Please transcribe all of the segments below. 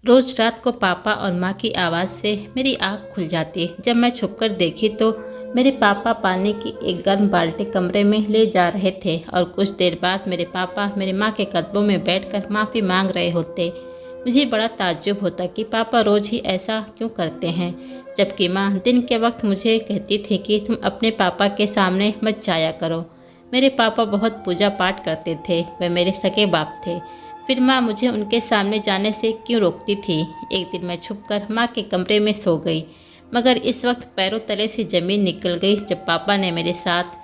रोज रात को पापा और माँ की आवाज़ से मेरी आँख खुल जाती। जब मैं छुपकर देखी तो मेरे पापा पानी की एक गर्म बाल्टी कमरे में ले जा रहे थे और कुछ देर बाद मेरे पापा मेरे माँ के कदमों में बैठकर माफ़ी मांग रहे होते। मुझे बड़ा ताज्जुब होता कि पापा रोज़ ही ऐसा क्यों करते हैं, जबकि माँ दिन के वक्त मुझे कहती थी कि तुम अपने पापा के सामने मत जाया करो। मेरे पापा बहुत पूजा पाठ करते थे, वे मेरे सगे बाप थे। फिर माँ मुझे उनके सामने जाने से क्यों रोकती थी। एक दिन मैं छुपकर माँ के कमरे में सो गई, मगर इस वक्त पैरों तले से ज़मीन निकल गई जब पापा ने मेरे साथ,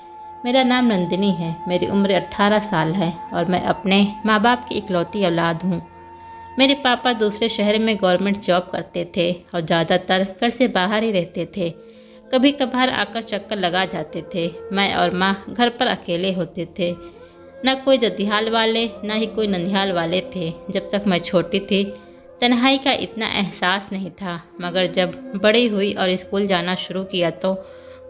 मेरा नाम नंदिनी है, मेरी उम्र 18 साल है और मैं अपने माँ बाप की इकलौती औलाद हूँ। मेरे पापा दूसरे शहर में गवर्नमेंट जॉब करते थे और ज़्यादातर घर से बाहर ही रहते थे। कभी कभार आकर चक्कर लगा जाते थे। मैं और माँ घर पर अकेले होते थे। न कोई ददियाल वाले न ही कोई ननिहाल वाले थे। जब तक मैं छोटी थी तन्हाई का इतना एहसास नहीं था, मगर जब बड़ी हुई और स्कूल जाना शुरू किया तो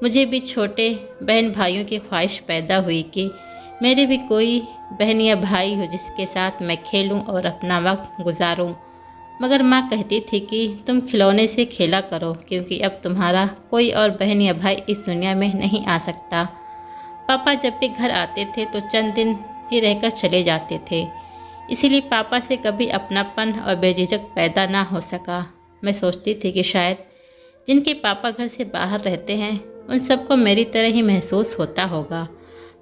मुझे भी छोटे बहन भाइयों की ख्वाहिश पैदा हुई कि मेरे भी कोई बहन या भाई हो जिसके साथ मैं खेलूं और अपना वक्त गुजारूं। मगर माँ कहती थी कि तुम खिलौने से खेला करो, क्योंकि अब तुम्हारा कोई और बहन या भाई इस दुनिया में नहीं आ सकता। पापा जब भी घर आते थे तो चंद दिन ही रहकर चले जाते थे, इसीलिए पापा से कभी अपनापन और बेझिझक पैदा ना हो सका। मैं सोचती थी कि शायद जिनके पापा घर से बाहर रहते हैं उन सबको मेरी तरह ही महसूस होता होगा।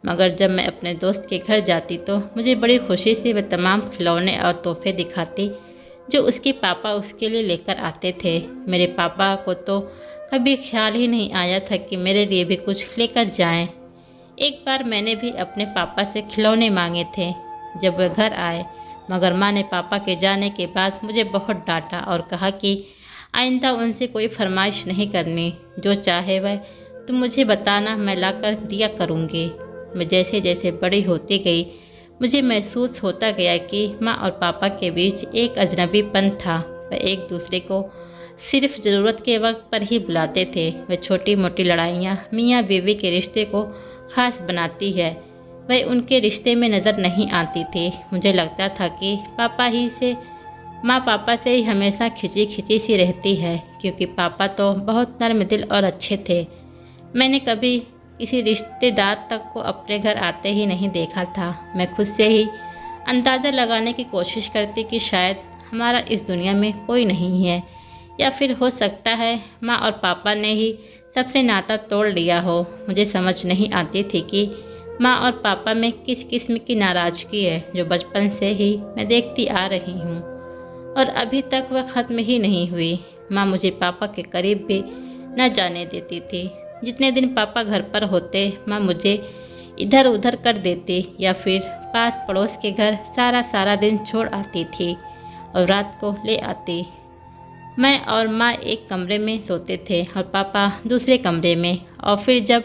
मगर जब मैं अपने दोस्त के घर जाती तो मुझे बड़ी खुशी से वह तमाम खिलौने और तोहफे दिखाती जो उसके पापा उसके लिए लेकर आते थे। मेरे पापा को तो कभी ख्याल ही नहीं आया था कि मेरे लिए भी कुछ लेकर जाएं। एक बार मैंने भी अपने पापा से खिलौने मांगे थे जब वह घर आए, मगर माँ ने पापा के जाने के बाद मुझे बहुत डांटा और कहा कि आइंदा उनसे कोई फरमाइश नहीं करनी, जो चाहे वह तुम मुझे बताना, मैं लाकर दिया करूँगी। मैं जैसे जैसे बड़ी होती गई मुझे महसूस होता गया कि माँ और पापा के बीच एक अजनबीपन था। वह एक दूसरे को सिर्फ ज़रूरत के वक्त पर ही बुलाते थे। वह छोटी मोटी लड़ाइयाँ मियाँ बीवी के रिश्ते को ख़ास बनाती है, वह उनके रिश्ते में नज़र नहीं आती थी। मुझे लगता था कि माँ पापा से ही हमेशा खिंची खिंची सी रहती है, क्योंकि पापा तो बहुत नर्म दिल और अच्छे थे। मैंने कभी किसी रिश्तेदार तक को अपने घर आते ही नहीं देखा था। मैं खुद से ही अंदाज़ा लगाने की कोशिश करती कि शायद हमारा इस दुनिया में कोई नहीं है, या फिर हो सकता है माँ और पापा ने ही सबसे नाता तोड़ लिया हो। मुझे समझ नहीं आती थी कि माँ और पापा में किस किस्म की नाराज़गी है जो बचपन से ही मैं देखती आ रही हूँ और अभी तक वह ख़त्म ही नहीं हुई। माँ मुझे पापा के करीब भी न जाने देती थी। जितने दिन पापा घर पर होते माँ मुझे इधर उधर कर देती या फिर पास पड़ोस के घर सारा दिन छोड़ आती थी और रात को ले आती। मैं और माँ एक कमरे में सोते थे और पापा दूसरे कमरे में। और फिर जब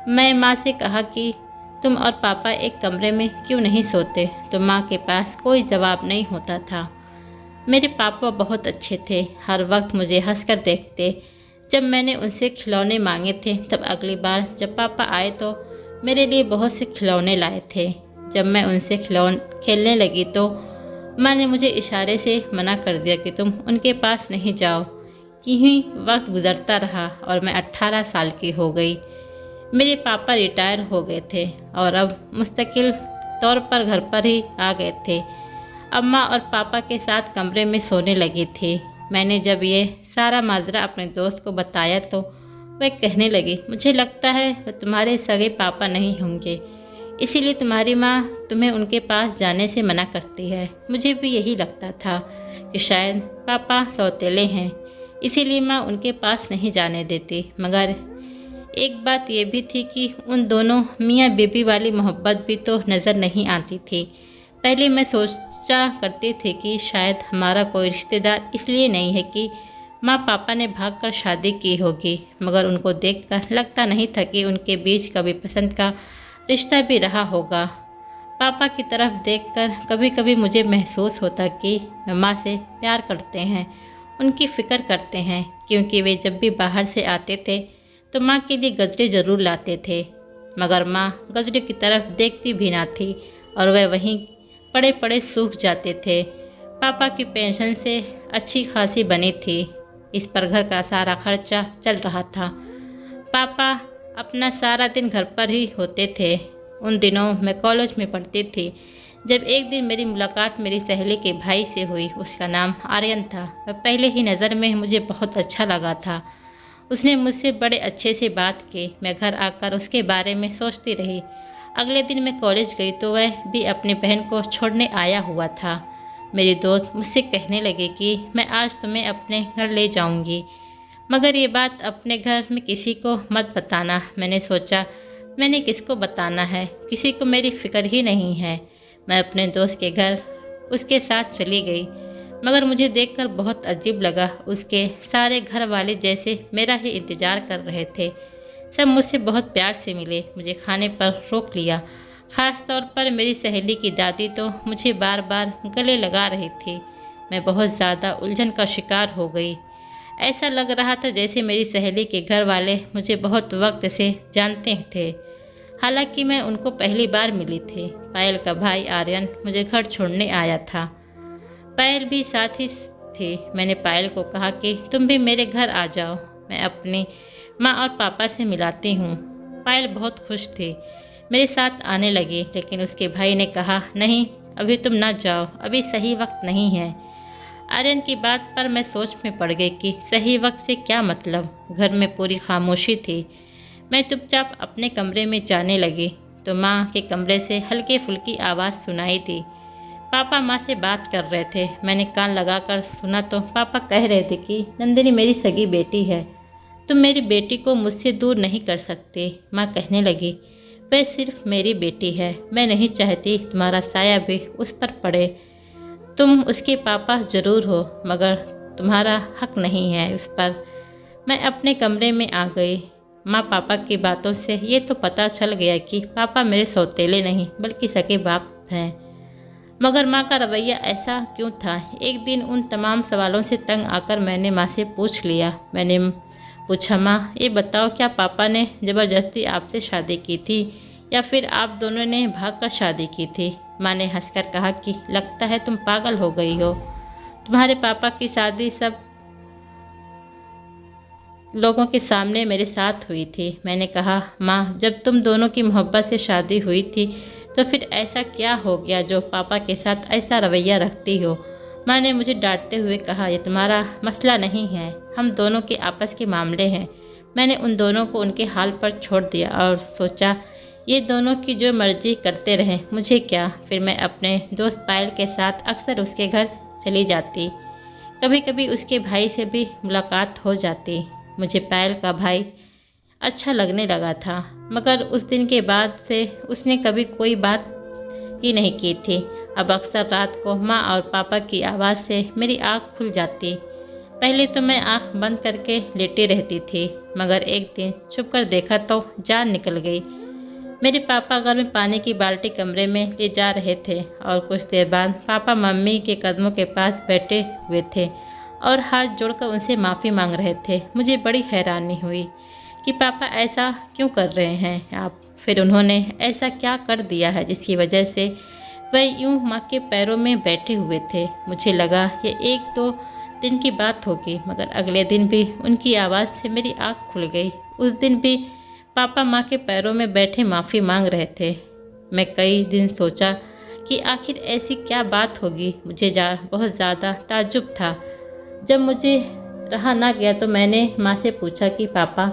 मैं माँ से कहा कि तुम और पापा एक कमरे में क्यों नहीं सोते, तो माँ के पास कोई जवाब नहीं होता था। मेरे पापा बहुत अच्छे थे, हर वक्त मुझे हंसकर देखते। जब मैंने उनसे खिलौने मांगे थे तब अगली बार जब पापा आए तो मेरे लिए बहुत से खिलौने लाए थे। जब मैं उनसे खेलने लगी तो माँ ने मुझे इशारे से मना कर दिया कि तुम उनके पास नहीं जाओ। यूं वक्त गुजरता रहा और मैं 18 साल की हो गई। मेरे पापा रिटायर हो गए थे और अब मुस्तकिल तौर पर घर पर ही आ गए थे। अब माँ और पापा के साथ कमरे में सोने लगी थी। मैंने जब ये सारा माजरा अपने दोस्त को बताया तो वह कहने लगी, मुझे लगता है वह तुम्हारे सगे पापा नहीं होंगे, इसीलिए तुम्हारी माँ तुम्हें उनके पास जाने से मना करती है। मुझे भी यही लगता था कि शायद पापा सौतेले हैं, इसीलिए माँ उनके पास नहीं जाने देती। मगर एक बात ये भी थी कि उन दोनों मियाँ बीबी वाली मोहब्बत भी तो नज़र नहीं आती थी। पहले मैं सोचा करती थी कि शायद हमारा कोई रिश्तेदार इसलिए नहीं है कि माँ पापा ने भागकर शादी की होगी, मगर उनको देखकर लगता नहीं था कि उनके बीच कभी पसंद का रिश्ता भी रहा होगा। पापा की तरफ देखकर कभी कभी मुझे महसूस होता कि वे माँ से प्यार करते हैं, उनकी फ़िक्र करते हैं, क्योंकि वे जब भी बाहर से आते थे तो माँ के लिए गजरे ज़रूर लाते थे। मगर माँ गजरे की तरफ देखती भी ना थी और वह वहीं पड़े पड़े सूख जाते थे। पापा की पेंशन से अच्छी खासी बनी थी। इस पर घर का सारा खर्चा चल रहा था। पापा अपना सारा दिन घर पर ही होते थे। उन दिनों मैं कॉलेज में पढ़ती थी जब एक दिन मेरी मुलाकात मेरी सहेली के भाई से हुई। उसका नाम आर्यन था। वह पहले ही नज़र में मुझे बहुत अच्छा लगा था। उसने मुझसे बड़े अच्छे से बात की। मैं घर आकर उसके बारे में सोचती रही। अगले दिन मैं कॉलेज गई तो वह भी अपनी बहन को छोड़ने आया हुआ था। मेरी दोस्त मुझसे कहने लगी कि मैं आज तुम्हें अपने घर ले जाऊंगी, मगर ये बात अपने घर में किसी को मत बताना। मैंने सोचा, मैंने किसको बताना है, किसी को मेरी फ़िक्र ही नहीं है। मैं अपने दोस्त के घर उसके साथ चली गई, मगर मुझे देखकर बहुत अजीब लगा। उसके सारे घर वाले जैसे मेरा ही इंतज़ार कर रहे थे। सब मुझसे बहुत प्यार से मिले, मुझे खाने पर रोक लिया। ख़ास तौर पर मेरी सहेली की दादी तो मुझे बार बार गले लगा रही थी। मैं बहुत ज़्यादा उलझन का शिकार हो गई। ऐसा लग रहा था जैसे मेरी सहेली के घर वाले मुझे बहुत वक्त से जानते थे, हालांकि मैं उनको पहली बार मिली थी। पायल का भाई आर्यन मुझे घर छोड़ने आया था। पायल भी साथ ही थी। मैंने पायल को कहा कि तुम भी मेरे घर आ जाओ, मैं अपनी माँ और पापा से मिलाती हूँ। पायल बहुत खुश थी, मेरे साथ आने लगी, लेकिन उसके भाई ने कहा, नहीं, अभी तुम ना जाओ, अभी सही वक्त नहीं है। आर्यन की बात पर मैं सोच में पड़ गई कि सही वक्त से क्या मतलब। घर में पूरी खामोशी थी। मैं चुपचाप अपने कमरे में जाने लगी तो माँ के कमरे से हल्की फुल्की आवाज़ सुनाई दी। पापा माँ से बात कर रहे थे। मैंने कान लगाकर सुना तो पापा कह रहे थे कि नंदिनी मेरी सगी बेटी है, तुम मेरी बेटी को मुझसे दूर नहीं कर सकते। माँ कहने लगी, वह सिर्फ मेरी बेटी है, मैं नहीं चाहती तुम्हारा साया भी उस पर पड़े। तुम उसके पापा ज़रूर हो, मगर तुम्हारा हक नहीं है उस पर। मैं अपने कमरे में आ गई। माँ पापा की बातों से ये तो पता चल गया कि पापा मेरे सौतेले नहीं बल्कि सगे बाप हैं, मगर माँ का रवैया ऐसा क्यों था। एक दिन उन तमाम सवालों से तंग आकर मैंने माँ से पूछ लिया। मैंने पूछा, माँ ये बताओ, क्या पापा ने ज़बरदस्ती आपसे शादी की थी या फिर आप दोनों ने भागकर शादी की थी? माँ ने हंसकर कहा कि लगता है तुम पागल हो गई हो, तुम्हारे पापा की शादी सब लोगों के सामने मेरे साथ हुई थी। मैंने कहा, माँ जब तुम दोनों की मोहब्बत से शादी हुई थी तो फिर ऐसा क्या हो गया जो पापा के साथ ऐसा रवैया रखती हो? माँ ने मुझे डांटते हुए कहा, ये तुम्हारा मसला नहीं है, हम दोनों के आपस के मामले हैं। मैंने उन दोनों को उनके हाल पर छोड़ दिया और सोचा ये दोनों की जो मर्जी करते रहें, मुझे क्या। फिर मैं अपने दोस्त पायल के साथ अक्सर उसके घर चली जाती। कभी कभी उसके भाई से भी मुलाकात हो जाती। मुझे पायल का भाई अच्छा लगने लगा था, मगर उस दिन के बाद से उसने कभी कोई बात ही नहीं की थी। अब अक्सर रात को माँ और पापा की आवाज़ से मेरी आँख खुल जाती। पहले तो मैं आँख बंद करके लेटी रहती थी, मगर एक दिन छुप कर देखा तो जान निकल गई। मेरे पापा घर में पानी की बाल्टी कमरे में ले जा रहे थे और कुछ देर बाद पापा मम्मी के कदमों के पास बैठे हुए थे और हाथ जोड़कर उनसे माफ़ी मांग रहे थे। मुझे बड़ी हैरानी हुई कि पापा ऐसा क्यों कर रहे हैं आप। फिर उन्होंने ऐसा क्या कर दिया है जिसकी वजह से वह यूं माँ के पैरों में बैठे हुए थे। मुझे लगा ये एक दो दिन की बात होगी, मगर अगले दिन भी उनकी आवाज़ से मेरी आँख खुल गई। उस दिन भी पापा माँ के पैरों में बैठे माफ़ी मांग रहे थे। मैं कई दिन सोचा कि आखिर ऐसी क्या बात होगी। मुझे बहुत ज़्यादा ताज्जुब था। जब मुझे रहा ना गया तो मैंने माँ से पूछा कि पापा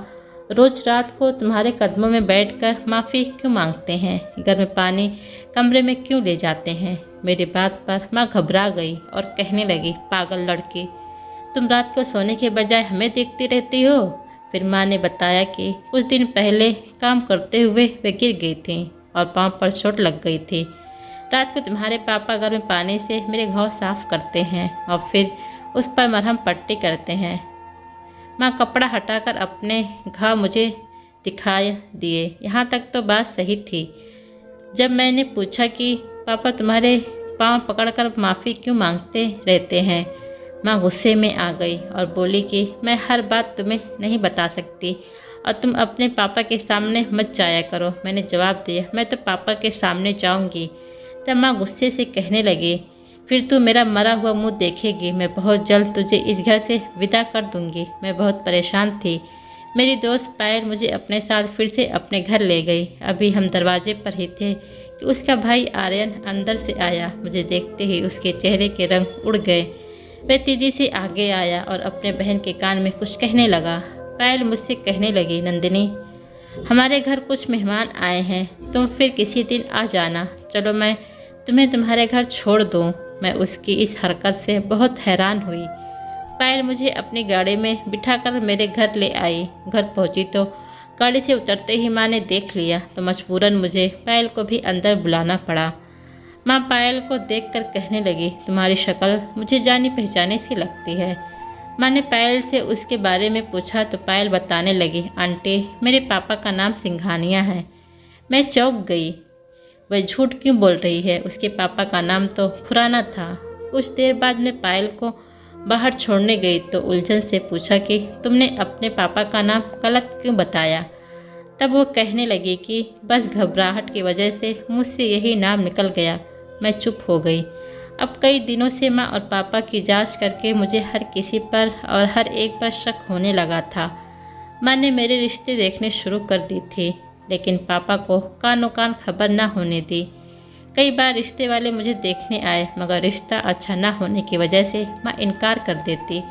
रोज़ रात को तुम्हारे कदमों में बैठकर माफ़ी क्यों मांगते हैं, घर में पानी कमरे में क्यों ले जाते हैं? मेरी बात पर माँ घबरा गई और कहने लगी, पागल लड़की, तुम रात को सोने के बजाय हमें देखती रहती हो। फिर माँ ने बताया कि कुछ दिन पहले काम करते हुए वे गिर गई थी और पाँव पर चोट लग गई थी। रात को तुम्हारे पापा घर में पानी से मेरे घाव साफ करते हैं और फिर उस पर मरहम पट्टी करते हैं। माँ कपड़ा हटाकर अपने घाव मुझे दिखाई दिए। यहाँ तक तो बात सही थी। जब मैंने पूछा कि पापा तुम्हारे पाँव पकड़कर माफ़ी क्यों मांगते रहते हैं, माँ गुस्से में आ गई और बोली कि मैं हर बात तुम्हें नहीं बता सकती और तुम अपने पापा के सामने मत जाया करो। मैंने जवाब दिया, मैं तो पापा के सामने जाऊंगी। तब माँ गुस्से से कहने लगी, फिर तू मेरा मरा हुआ मुंह देखेगी। मैं बहुत जल्द तुझे इस घर से विदा कर दूंगी। मैं बहुत परेशान थी। मेरी दोस्त पायल मुझे अपने साथ फिर से अपने घर ले गई। अभी हम दरवाजे पर ही थे कि उसका भाई आर्यन अंदर से आया। मुझे देखते ही उसके चेहरे के रंग उड़ गए। वह तेजी से आगे आया और अपने बहन के कान में कुछ कहने लगा। पायल मुझसे कहने लगी, नंदिनी, हमारे घर कुछ मेहमान आए हैं, तुम फिर किसी दिन आ जाना। चलो मैं तुम्हें तुम्हारे घर छोड़ दूँ। मैं उसकी इस हरकत से बहुत हैरान हुई। पायल मुझे अपनी गाड़ी में बिठाकर मेरे घर ले आई। घर पहुंची तो गाड़ी से उतरते ही माँ ने देख लिया तो मजबूरन मुझे पायल को भी अंदर बुलाना पड़ा। माँ पायल को देखकर कहने लगी, तुम्हारी शक्ल मुझे जानी पहचानी सी लगती है। माँ ने पायल से उसके बारे में पूछा तो पायल बताने लगी, आंटी, मेरे पापा का नाम सिंघानिया है। मैं चौंक गई। वह झूठ क्यों बोल रही है? उसके पापा का नाम तो खुराना था। कुछ देर बाद मैं पायल को बाहर छोड़ने गई तो उलझन से पूछा कि तुमने अपने पापा का नाम गलत क्यों बताया? तब वो कहने लगी कि बस घबराहट की वजह से मुझसे यही नाम निकल गया। मैं चुप हो गई। अब कई दिनों से माँ और पापा की जांच करके मुझे हर किसी पर और हर एक पर शक होने लगा था। माँ ने मेरे रिश्ते देखने शुरू कर दी थी, लेकिन पापा को कानों कान खबर ना होने दी। कई बार रिश्ते वाले मुझे देखने आए, मगर रिश्ता अच्छा ना होने की वजह से माँ इनकार कर देती।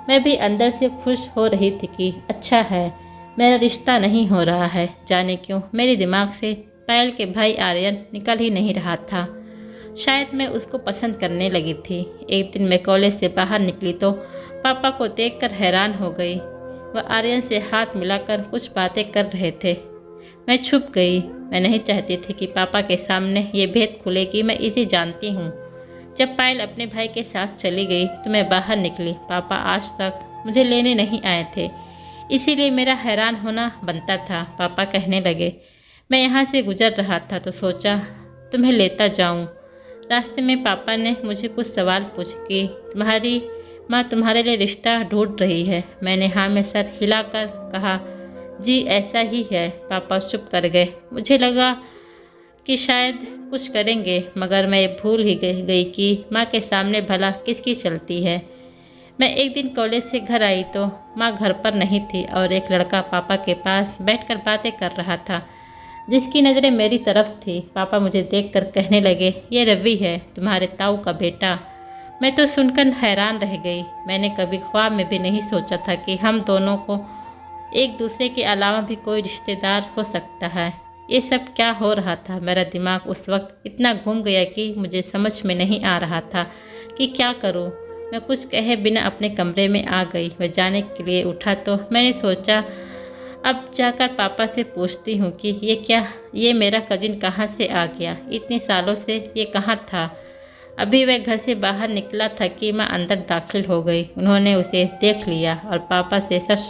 मैं भी अंदर से खुश हो रही थी कि अच्छा है, मेरा रिश्ता नहीं हो रहा है। जाने क्यों मेरे दिमाग से पायल के भाई आर्यन निकल ही नहीं रहा था। शायद मैं उसको पसंद करने लगी थी। एक दिन मैं कॉलेज से बाहर निकली तो पापा को देखकर हैरान हो गई। वह आर्यन से हाथ मिलाकर कुछ बातें कर रहे थे। मैं छुप गई। मैं नहीं चाहती थी कि पापा के सामने ये भेद खुले कि मैं इसे जानती हूँ। जब पायल अपने भाई के साथ चली गई तो मैं बाहर निकली। पापा आज तक मुझे लेने नहीं आए थे, इसीलिए मेरा हैरान होना बनता था। पापा कहने लगे, मैं यहाँ से गुजर रहा था तो सोचा तुम्हें लेता जाऊँ। रास्ते में पापा ने मुझे कुछ सवाल पूछे कि तुम्हारी माँ तुम्हारे लिए रिश्ता ढूंढ रही है। मैंने हाँ में सर हिलाकर कहा, जी ऐसा ही है। पापा चुप कर गए। मुझे लगा कि शायद कुछ करेंगे, मगर मैं भूल ही गई कि माँ के सामने भला किसकी चलती है। मैं एक दिन कॉलेज से घर आई तो माँ घर पर नहीं थी और एक लड़का पापा के पास बैठकर बातें कर रहा था, जिसकी नज़रें मेरी तरफ थी। पापा मुझे देखकर कहने लगे, ये रवि है, तुम्हारे ताऊ का बेटा। मैं तो सुनकर हैरान रह गई। मैंने कभी ख्वाब में भी नहीं सोचा था कि हम दोनों को एक दूसरे के अलावा भी कोई रिश्तेदार हो सकता है। ये सब क्या हो रहा था? मेरा दिमाग उस वक्त इतना घूम गया कि मुझे समझ में नहीं आ रहा था कि क्या करूं। मैं कुछ कहे बिना अपने कमरे में आ गई। वह जाने के लिए उठा तो मैंने सोचा अब जाकर पापा से पूछती हूँ कि ये मेरा कजिन कहाँ से आ गया, इतने सालों से ये कहाँ था। अभी वह घर से बाहर निकला था कि माँ अंदर दाखिल हो गई। उन्होंने उसे देख लिया और पापा से सच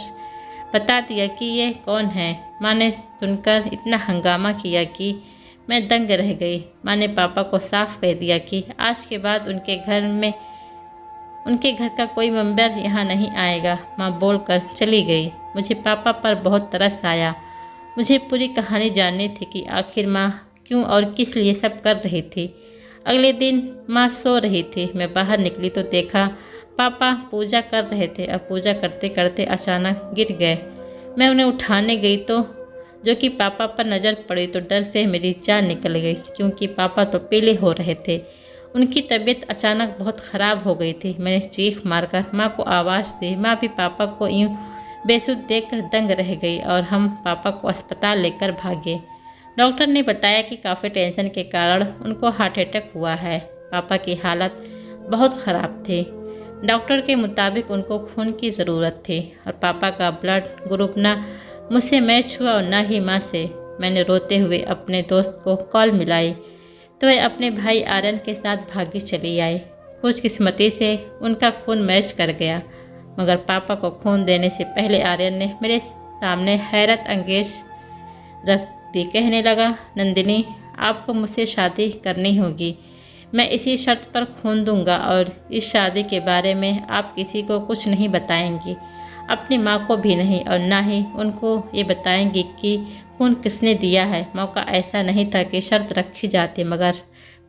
बता दिया कि ये कौन है। माँ ने सुनकर इतना हंगामा किया कि मैं दंग रह गई। माँ ने पापा को साफ कह दिया कि आज के बाद उनके घर का कोई मेंबर यहाँ नहीं आएगा। माँ बोलकर चली गई। मुझे पापा पर बहुत तरस आया। मुझे पूरी कहानी जाननी थी कि आखिर माँ क्यों और किस लिए सब कर रही थी। अगले दिन माँ सो रही थी। मैं बाहर निकली तो देखा पापा पूजा कर रहे थे और पूजा करते करते अचानक गिर गए। मैं उन्हें उठाने गई तो जो कि पापा पर नज़र पड़ी तो डर से मेरी जान निकल गई, क्योंकि पापा तो पीले हो रहे थे। उनकी तबीयत अचानक बहुत ख़राब हो गई थी। मैंने चीख मारकर माँ को आवाज़ दी। माँ भी पापा को यूँ बेसुध देखकर दंग रह गई और हम पापा को अस्पताल लेकर भागे। डॉक्टर ने बताया कि काफ़ी टेंशन के कारण उनको हार्ट अटैक हुआ है। पापा की हालत बहुत ख़राब थी। डॉक्टर के मुताबिक उनको खून की ज़रूरत थी और पापा का ब्लड ग्रुप ना मुझसे मैच हुआ और ना ही माँ से। मैंने रोते हुए अपने दोस्त को कॉल मिलाई तो वह अपने भाई आर्यन के साथ भागी चली आई। खुशकिस्मती से उनका खून मैच कर गया, मगर पापा को खून देने से पहले आर्यन ने मेरे सामने हैरत अंगेज रख दी। कहने लगा, नंदिनी, आपको मुझसे शादी करनी होगी। मैं इसी शर्त पर खून दूंगा और इस शादी के बारे में आप किसी को कुछ नहीं बताएंगी, अपनी माँ को भी नहीं, और ना ही उनको ये बताएंगी कि खून किसने दिया है। मौका ऐसा नहीं था कि शर्त रखी जाती, मगर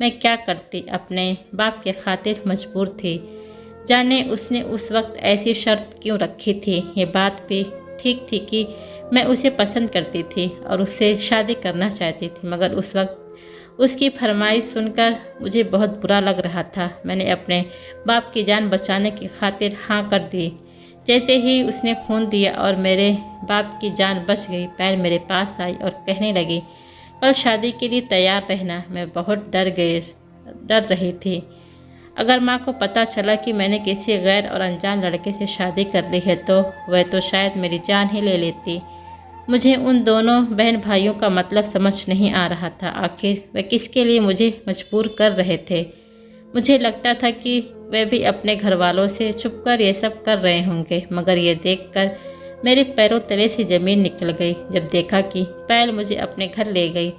मैं क्या करती, अपने बाप के खातिर मजबूर थी। जाने उसने उस वक्त ऐसी शर्त क्यों रखी थी। ये बात भी ठीक थी कि मैं उसे पसंद करती थी और उससे शादी करना चाहती थी, मगर उस वक्त उसकी फरमाइश सुनकर मुझे बहुत बुरा लग रहा था। मैंने अपने बाप की जान बचाने की खातिर हाँ कर दी। जैसे ही उसने खून दिया और मेरे बाप की जान बच गई, पैर मेरे पास आई और कहने लगी, कल शादी के लिए तैयार रहना। मैं बहुत डर रही थी। अगर माँ को पता चला कि मैंने किसी गैर और अनजान लड़के से शादी कर ली है तो वह तो शायद मेरी जान ही ले लेती। मुझे उन दोनों बहन भाइयों का मतलब समझ नहीं आ रहा था। आखिर वे किसके लिए मुझे मजबूर कर रहे थे। मुझे लगता था कि वे भी अपने घर वालों से छुपकर ये सब कर रहे होंगे, मगर ये देखकर मेरे पैरों तले से ज़मीन निकल गई जब देखा कि पैल मुझे अपने घर ले गई।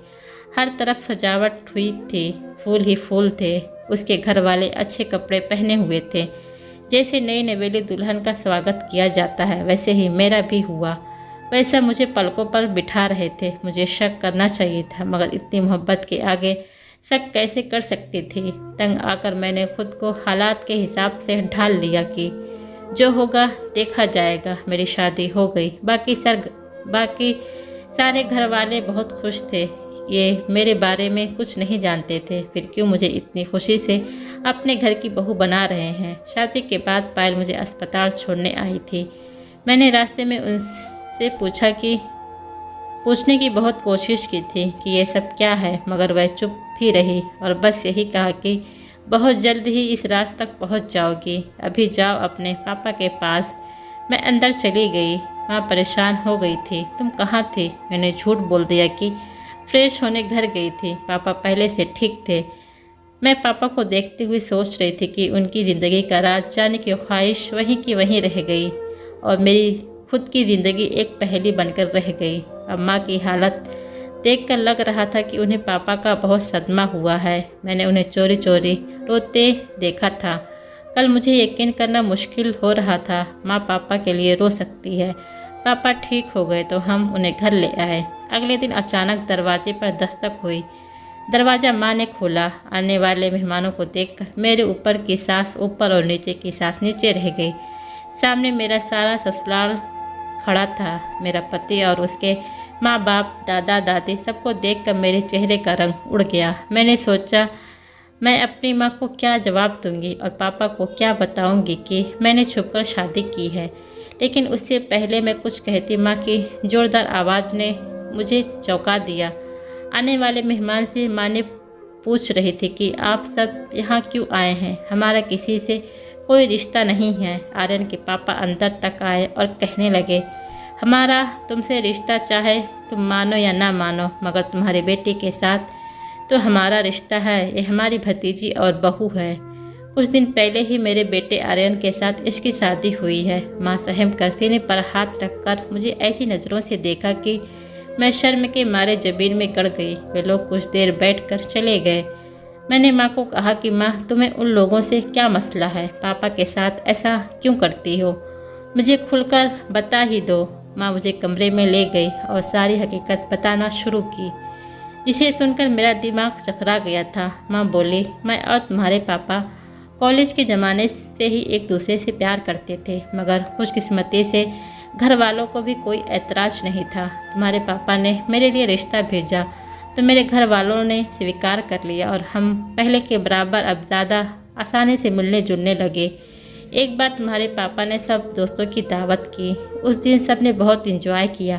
हर तरफ सजावट हुई थी, फूल ही फूल थे। उसके घर वाले अच्छे कपड़े पहने हुए थे। जैसे नई नवेली दुल्हन का स्वागत किया जाता है वैसे ही मेरा भी हुआ। वैसा मुझे पलकों पर बिठा रहे थे। मुझे शक करना चाहिए था, मगर इतनी मोहब्बत के आगे शक कैसे कर सकती थी। तंग आकर मैंने खुद को हालात के हिसाब से ढाल लिया कि जो होगा देखा जाएगा। मेरी शादी हो गई। बाकी सारे घर वाले बहुत खुश थे। ये मेरे बारे में कुछ नहीं जानते थे, फिर क्यों मुझे इतनी खुशी से अपने घर की बहू बना रहे हैं। शादी के बाद पायल मुझे अस्पताल छोड़ने आई थी। मैंने रास्ते में उनसे पूछने की बहुत कोशिश की थी कि ये सब क्या है, मगर वह चुप ही रही और बस यही कहा कि बहुत जल्द ही इस रात तक पहुंच जाओगी। अभी जाओ अपने पापा के पास। मैं अंदर चली गई। माँ परेशान हो गई थी। तुम कहाँ थी? मैंने झूठ बोल दिया कि फ्रेश होने घर गई थी। पापा पहले से ठीक थे। मैं पापा को देखते हुए सोच रही थी कि उनकी ज़िंदगी का राज जाने की ख्वाहिश वहीं की वहीं रह गई और मेरी खुद की ज़िंदगी एक पहेली बनकर रह गई। अम्मा की हालत देखकर लग रहा था कि उन्हें पापा का बहुत सदमा हुआ है। मैंने उन्हें चोरी चोरी रोते देखा था। कल मुझे यकीन करना मुश्किल हो रहा था माँ पापा के लिए रो सकती है। पापा ठीक हो गए तो हम उन्हें घर ले आए। अगले दिन अचानक दरवाजे पर दस्तक हुई। दरवाज़ा माँ ने खोला। आने वाले मेहमानों को देखकर मेरे ऊपर की सांस ऊपर और नीचे की सांस नीचे रह गई। सामने मेरा सारा ससुराल खड़ा था। मेरा पति और उसके माँ बाप, दादा दादी, सबको देखकर मेरे चेहरे का रंग उड़ गया। मैंने सोचा मैं अपनी माँ को क्या जवाब दूंगी और पापा को क्या बताऊंगी कि मैंने छुपकर शादी की है। लेकिन उससे पहले मैं कुछ कहती, माँ की जोरदार आवाज़ ने मुझे चौंका दिया। आने वाले मेहमान से माँ ने पूछ रही थी कि आप सब यहाँ क्यों आए हैं? हमारा किसी से कोई रिश्ता नहीं है। आर्यन के पापा अंदर तक आए और कहने लगे, हमारा तुमसे रिश्ता चाहे तुम मानो या ना मानो, मगर तुम्हारे बेटे के साथ तो हमारा रिश्ता है। ये हमारी भतीजी और बहू है। कुछ दिन पहले ही मेरे बेटे आर्यन के साथ इसकी शादी हुई है। माँ सहम कर सीने पर हाथ रखकर मुझे ऐसी नज़रों से देखा कि मैं शर्म के मारे ज़मीन में गड़ गई। वे लोग कुछ देर बैठकर चले गए। मैंने माँ को कहा कि माँ, तुम्हें उन लोगों से क्या मसला है? पापा के साथ ऐसा क्यों करती हो? मुझे खुलकर बता ही दो। माँ मुझे कमरे में ले गई और सारी हकीकत बताना शुरू की, जिसे सुनकर मेरा दिमाग चकरा गया था। माँ बोली, मैं और तुम्हारे पापा कॉलेज के ज़माने से ही एक दूसरे से प्यार करते थे, मगर खुशकिस्मती से घर वालों को भी कोई ऐतराज़ नहीं था। तुम्हारे पापा ने मेरे लिए रिश्ता भेजा तो मेरे घर वालों ने स्वीकार कर लिया और हम पहले के बराबर अब ज़्यादा आसानी से मिलने जुलने लगे। एक बार तुम्हारे पापा ने सब दोस्तों की दावत की। उस दिन सब ने बहुत इंजॉय किया।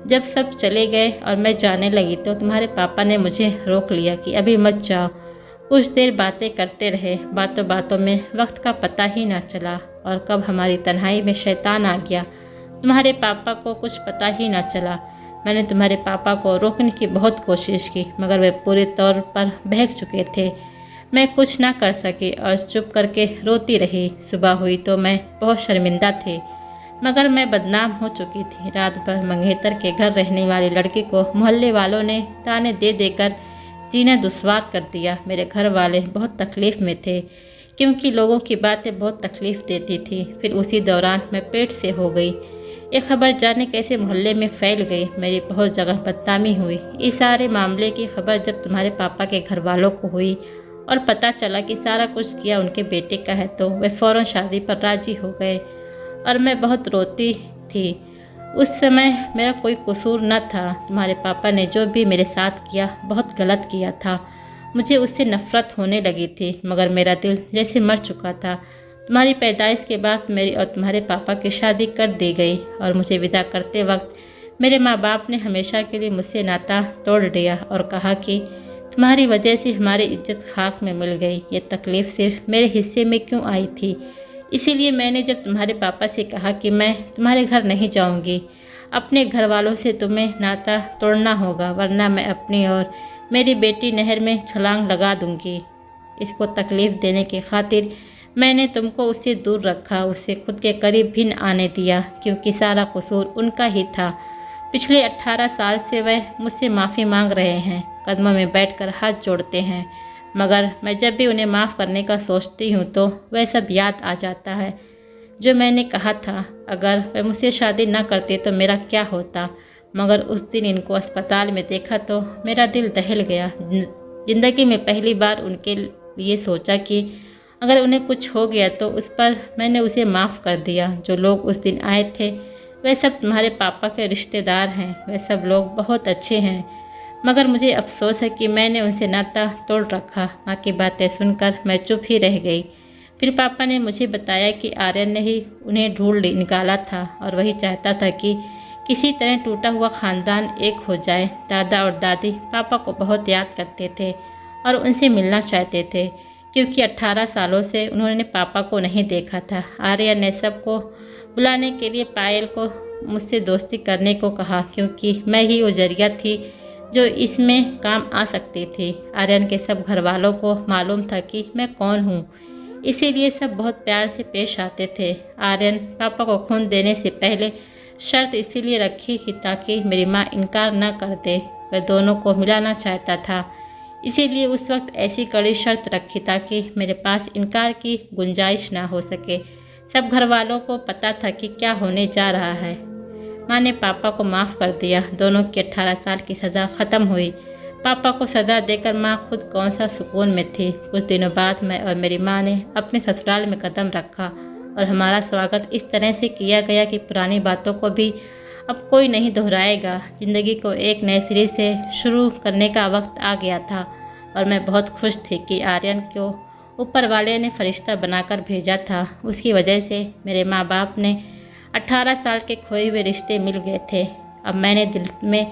जब सब चले गए और मैं जाने लगी तो तुम्हारे पापा ने मुझे रोक लिया कि अभी मत जाओ। कुछ देर बातें करते रहे। बातों बातों में वक्त का पता ही ना चला और कब हमारी तन्हाई में शैतान आ गया तुम्हारे पापा को कुछ पता ही ना चला। मैंने तुम्हारे पापा को रोकने की बहुत कोशिश की, मगर वे पूरे तौर पर बहक चुके थे। मैं कुछ ना कर सकी और चुप करके रोती रही। सुबह हुई तो मैं बहुत शर्मिंदा थी, मगर मैं बदनाम हो चुकी थी। रात भर मंगेतर के घर रहने वाली लड़की को मोहल्ले वालों ने ताने दे देकर जीना दुश्वार कर दिया। मेरे घर वाले बहुत तकलीफ़ में थे क्योंकि लोगों की बातें बहुत तकलीफ़ देती थी। फिर उसी दौरान मैं पेट से हो गई। ये खबर जाने कैसे मोहल्ले में फैल गई, मेरी बहुत जगह बदनामी हुई। इस सारे मामले की खबर जब तुम्हारे पापा के घर वालों को हुई और पता चला कि सारा कुछ किया उनके बेटे का है, तो वे फ़ौरन शादी पर राज़ी हो गए और मैं बहुत रोती थी। उस समय मेरा कोई कसूर न था। तुम्हारे पापा ने जो भी मेरे साथ किया बहुत गलत किया था। मुझे उससे नफ़रत होने लगी थी, मगर मेरा दिल जैसे मर चुका था। तुम्हारी पैदाइश के बाद मेरी और तुम्हारे पापा की शादी कर दी गई और मुझे विदा करते वक्त मेरे माँ बाप ने हमेशा के लिए मुझसे नाता तोड़ दिया और कहा कि तुम्हारी वजह से हमारी इज्जत खाक में मिल गई। ये तकलीफ़ सिर्फ मेरे हिस्से में क्यों आई थी? इसीलिए मैंने जब तुम्हारे पापा से कहा कि मैं तुम्हारे घर नहीं जाऊंगी, अपने घर वालों से तुम्हें नाता तोड़ना होगा, वरना मैं अपनी और मेरी बेटी नहर में छलांग लगा दूंगी। इसको तकलीफ़ देने की खातिर मैंने तुमको उससे दूर रखा, उससे खुद के करीब भी न आने दिया, क्योंकि सारा कसूर उनका ही था। पिछले 18 साल से वह मुझसे माफ़ी मांग रहे हैं, कदमों में बैठकर हाथ जोड़ते हैं, मगर मैं जब भी उन्हें माफ़ करने का सोचती हूँ तो वह सब याद आ जाता है जो मैंने कहा था। अगर वह मुझसे शादी न करते तो मेरा क्या होता? मगर उस दिन इनको अस्पताल में देखा तो मेरा दिल दहल गया। ज़िंदगी में पहली बार उनके लिए सोचा कि अगर उन्हें कुछ हो गया तो उस पर मैंने उसे माफ़ कर दिया। जो लोग उस दिन आए थे वह सब तुम्हारे पापा के रिश्तेदार हैं। वह सब लोग बहुत अच्छे हैं, मगर मुझे अफसोस है कि मैंने उनसे नाता तोड़ रखा। माँ की बातें सुनकर मैं चुप ही रह गई। फिर पापा ने मुझे बताया कि आर्यन ने ही उन्हें ढूंढ निकाला था और वही चाहता था कि किसी तरह टूटा हुआ ख़ानदान एक हो जाए। दादा और दादी पापा को बहुत याद करते थे और उनसे मिलना चाहते थे, क्योंकि 18 सालों से उन्होंने पापा को नहीं देखा था। आर्यन ने सबको बुलाने के लिए पायल को मुझसे दोस्ती करने को कहा, क्योंकि मैं ही वो जरिया थी जो इसमें काम आ सकती थी। आर्यन के सब घर वालों को मालूम था कि मैं कौन हूँ, इसीलिए सब बहुत प्यार से पेश आते थे। आर्यन पापा को खून देने से पहले शर्त इसीलिए रखी थी ताकि मेरी माँ इनकार न कर दे। वह दोनों को मिलाना चाहता था, इसीलिए उस वक्त ऐसी कड़ी शर्त रखी ताकि मेरे पास इनकार की गुंजाइश ना हो सके। सब घर वालों को पता था कि क्या होने जा रहा है। माँ ने पापा को माफ़ कर दिया। दोनों की 18 साल की सज़ा ख़त्म हुई। पापा को सज़ा देकर माँ खुद कौन सा सुकून में थी। कुछ दिनों बाद मैं और मेरी माँ ने अपने ससुराल में कदम रखा और हमारा स्वागत इस तरह से किया गया कि पुरानी बातों को भी अब कोई नहीं दोहराएगा। ज़िंदगी को एक नए सिरे से शुरू करने का वक्त आ गया था और मैं बहुत खुश थी कि आर्यन को ऊपर वाले ने फरिश्ता बनाकर भेजा था। उसकी वजह से मेरे माँ बाप ने 18 साल के खोए हुए रिश्ते मिल गए थे। अब मैंने दिल में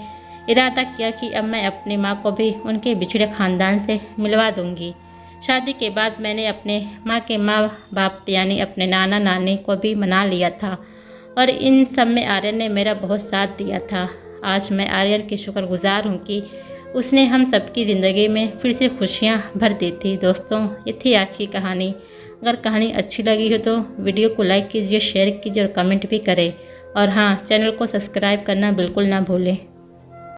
इरादा किया कि अब मैं अपनी माँ को भी उनके बिछड़े ख़ानदान से मिलवा दूंगी। शादी के बाद मैंने अपने माँ के माँ बाप यानी अपने नाना नानी को भी मना लिया था और इन सब में आर्यन ने मेरा बहुत साथ दिया था। आज मैं आर्यन की शुक्रगुजार हूँ कि उसने हम सबकी ज़िंदगी में फिर से खुशियाँ भर दी थी। दोस्तों, ये थी आज की कहानी। अगर कहानी अच्छी लगी हो तो वीडियो को लाइक कीजिए, शेयर कीजिए और कमेंट भी करें। और हाँ, चैनल को सब्सक्राइब करना बिल्कुल ना भूलें।